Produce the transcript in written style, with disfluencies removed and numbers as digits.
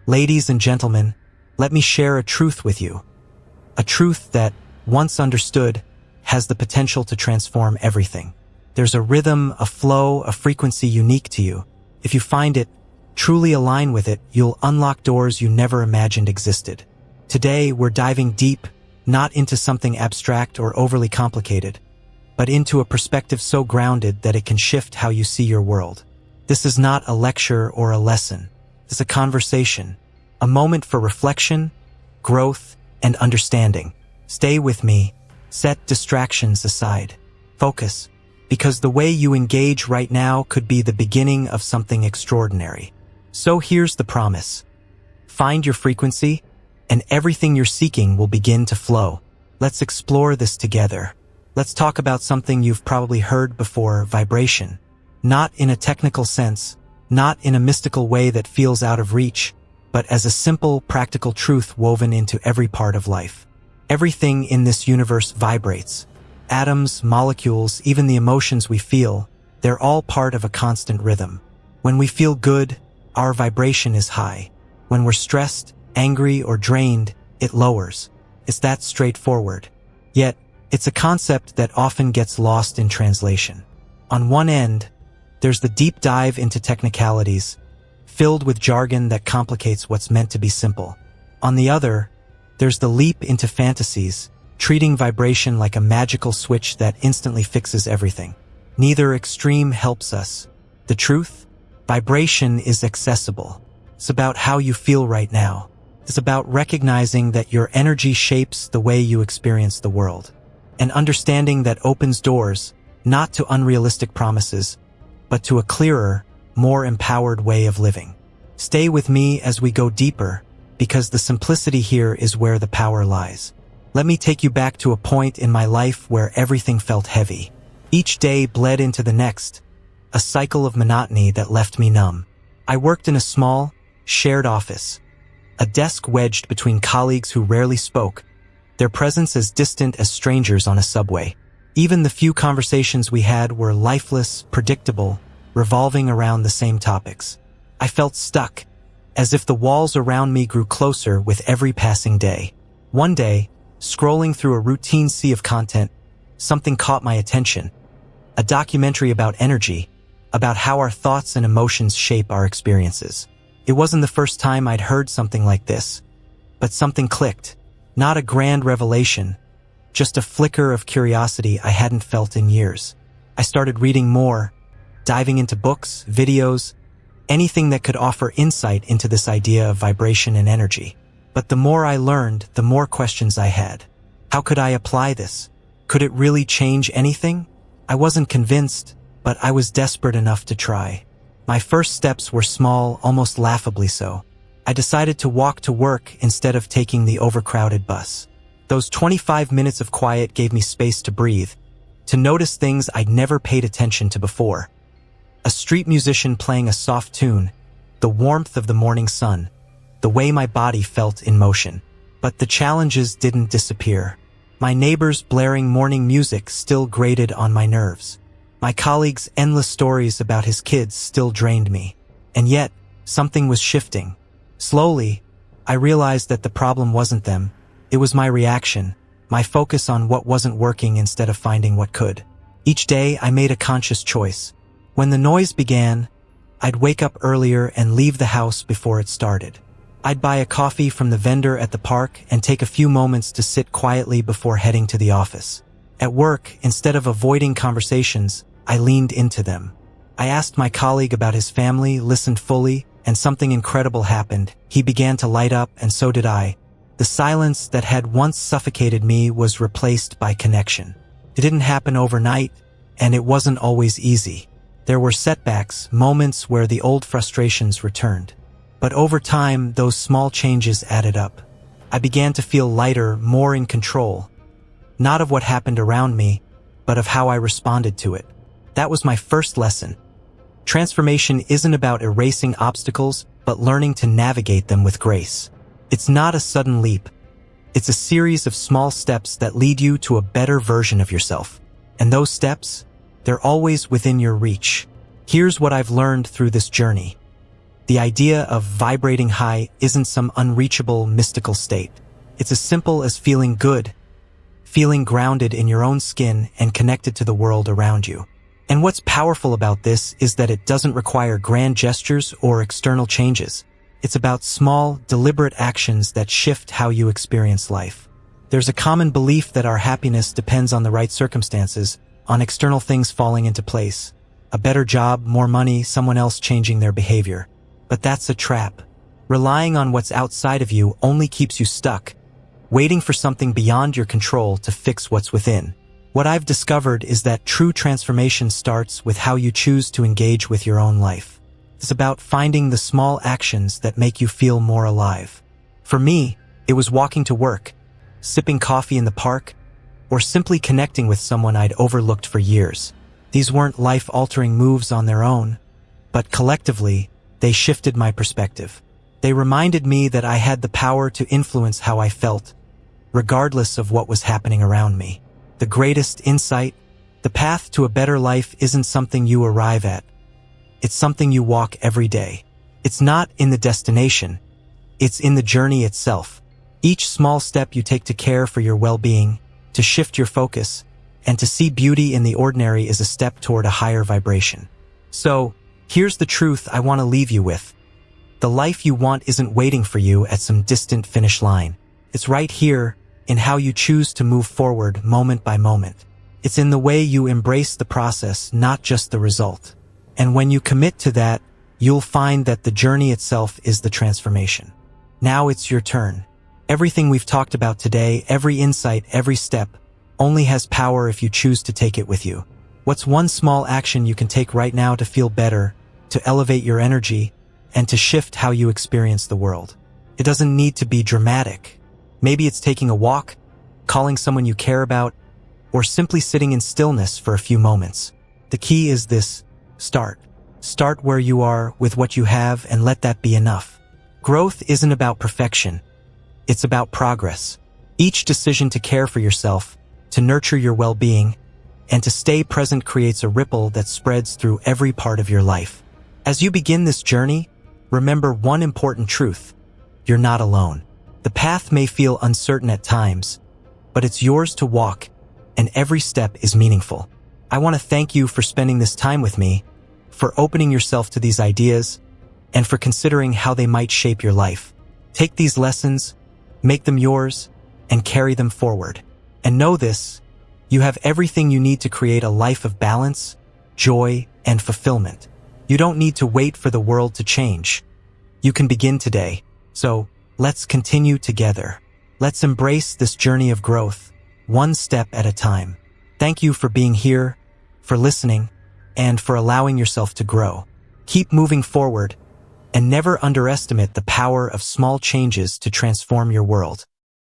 Ladies and gentlemen, let me share a truth with you. A truth that, once understood, has the potential to transform everything. There's a rhythm, a flow, a frequency unique to you. If you find it, truly align with it, you'll unlock doors you never imagined existed. Today, we're diving deep, not into something abstract or overly complicated, but into a perspective so grounded that it can shift how you see your world. This is not a lecture or a lesson. It's a conversation, a moment for reflection, growth, and understanding. Stay with me. Set distractions aside. Focus, because the way you engage right now could be the beginning of something extraordinary. So here's the promise. Find your frequency, and everything you're seeking will begin to flow. Let's explore this together. Let's talk about something you've probably heard before: vibration. Not in a technical sense, not in a mystical way that feels out of reach, but as a simple, practical truth woven into every part of life. Everything in this universe vibrates. Atoms, molecules, even the emotions we feel, they're all part of a constant rhythm. When we feel good, our vibration is high. When we're stressed, angry, or drained, it lowers. It's that straightforward. Yet, it's a concept that often gets lost in translation. On one end, there's the deep dive into technicalities, filled with jargon that complicates what's meant to be simple. On the other, there's the leap into fantasies, treating vibration like a magical switch that instantly fixes everything. Neither extreme helps us. The truth? Vibration is accessible. It's about how you feel right now. It's about recognizing that your energy shapes the way you experience the world. An understanding that opens doors, not to unrealistic promises, but to a clearer, more empowered way of living. Stay with me as we go deeper, because the simplicity here is where the power lies. Let me take you back to a point in my life where everything felt heavy. Each day bled into the next, a cycle of monotony that left me numb. I worked in a small, shared office, a desk wedged between colleagues who rarely spoke, their presence as distant as strangers on a subway. Even the few conversations we had were lifeless, predictable, revolving around the same topics. I felt stuck, as if the walls around me grew closer with every passing day. One day, scrolling through a routine sea of content, something caught my attention. A documentary about energy, about how our thoughts and emotions shape our experiences. It wasn't the first time I'd heard something like this, but something clicked. Not a grand revelation, just a flicker of curiosity I hadn't felt in years. I started reading more, diving into books, videos, anything that could offer insight into this idea of vibration and energy. But the more I learned, the more questions I had. How could I apply this? Could it really change anything? I wasn't convinced, but I was desperate enough to try. My first steps were small, almost laughably so. I decided to walk to work instead of taking the overcrowded bus. Those 25 minutes of quiet gave me space to breathe, to notice things I'd never paid attention to before. A street musician playing a soft tune, the warmth of the morning sun, the way my body felt in motion. But the challenges didn't disappear. My neighbor's blaring morning music still grated on my nerves. My colleague's endless stories about his kids still drained me. And yet, something was shifting. Slowly, I realized that the problem wasn't them. It was my reaction, my focus on what wasn't working instead of finding what could. Each day, I made a conscious choice. When the noise began, I'd wake up earlier and leave the house before it started. I'd buy a coffee from the vendor at the park and take a few moments to sit quietly before heading to the office. At work, instead of avoiding conversations, I leaned into them. I asked my colleague about his family, listened fully, and something incredible happened. He began to light up, and so did I. The silence that had once suffocated me was replaced by connection. It didn't happen overnight, and it wasn't always easy. There were setbacks, moments where the old frustrations returned. But over time, those small changes added up. I began to feel lighter, more in control. Not of what happened around me, but of how I responded to it. That was my first lesson. Transformation isn't about erasing obstacles, but learning to navigate them with grace. It's not a sudden leap. It's a series of small steps that lead you to a better version of yourself. And those steps, they're always within your reach. Here's what I've learned through this journey. The idea of vibrating high isn't some unreachable mystical state. It's as simple as feeling good, feeling grounded in your own skin and connected to the world around you. And what's powerful about this is that it doesn't require grand gestures or external changes. It's about small, deliberate actions that shift how you experience life. There's a common belief that our happiness depends on the right circumstances, on external things falling into place. A better job, more money, someone else changing their behavior. But that's a trap. Relying on what's outside of you only keeps you stuck, waiting for something beyond your control to fix what's within. What I've discovered is that true transformation starts with how you choose to engage with your own life. It's about finding the small actions that make you feel more alive. For me, it was walking to work, sipping coffee in the park, or simply connecting with someone I'd overlooked for years. These weren't life-altering moves on their own, but collectively, they shifted my perspective. They reminded me that I had the power to influence how I felt, regardless of what was happening around me. The greatest insight, the path to a better life isn't something you arrive at. It's something you walk every day. It's not in the destination. It's in the journey itself. Each small step you take to care for your well-being, to shift your focus, and to see beauty in the ordinary is a step toward a higher vibration. So, here's the truth I want to leave you with. The life you want isn't waiting for you at some distant finish line. It's right here in how you choose to move forward moment by moment. It's in the way you embrace the process, not just the result. And when you commit to that, you'll find that the journey itself is the transformation. Now it's your turn. Everything we've talked about today, every insight, every step, only has power if you choose to take it with you. What's one small action you can take right now to feel better, to elevate your energy, and to shift how you experience the world? It doesn't need to be dramatic. Maybe it's taking a walk, calling someone you care about, or simply sitting in stillness for a few moments. The key is this: start. Start where you are with what you have and let that be enough. Growth isn't about perfection. It's about progress. Each decision to care for yourself, to nurture your well-being, and to stay present creates a ripple that spreads through every part of your life. As you begin this journey, remember one important truth: you're not alone. The path may feel uncertain at times, but it's yours to walk, and every step is meaningful. I want to thank you for spending this time with me, for opening yourself to these ideas, and for considering how they might shape your life. Take these lessons, make them yours, and carry them forward. And know this: you have everything you need to create a life of balance, joy, and fulfillment. You don't need to wait for the world to change. You can begin today. So, let's continue together. Let's embrace this journey of growth, one step at a time. Thank you for being here, for listening, and for allowing yourself to grow. Keep moving forward, and never underestimate the power of small changes to transform your world.